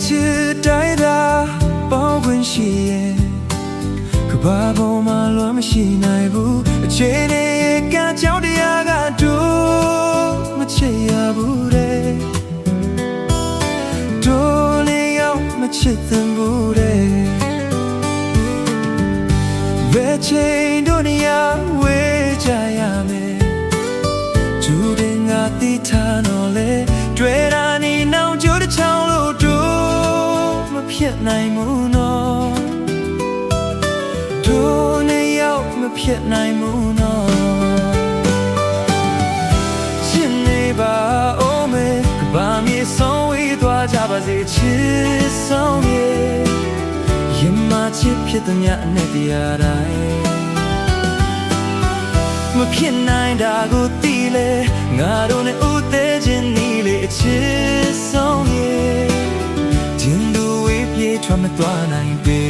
ချစ်တိုက်တာပေါခွင့်ရှိရဲ့ကဘာပေါ်မှာလွမ်းမရှိနိုင်ဘူးအခြေအနေကကြောင့်တရားကတို့မချစ်ရဘူးတဲ့တို့လေးရောက်မချစ်သင့်ဘူးတဲ့ဘယ်ချိန်တို့နေရာဝေးကြရမယ်ကျူတင်ငါတိထားတော့လေတွေ့တာနေနောက်ကျိုးတစ်ချောင်းလို့တို့မဖြစ်နိုင်ဘူးနော်တို့နေရောက်မဖြစ်နိုင်ဘူးနော်ရှင်နေပါဦးမေကဘာမြေဆုံးဝေးသွားကြပါစေချစ်ဆုံးမြေရင်မချစ်ဖြစ်တဲ့ညနဲ့တရားတိုင်းမဖြစ်နိုင်တာကိုသိလေငါတို့နဲ့ဦးသေးခြင်းနီးလေအချစ်ဆုံးမြေတင်သူဝေးပြေးထွက်မသွားနိုင်ပေ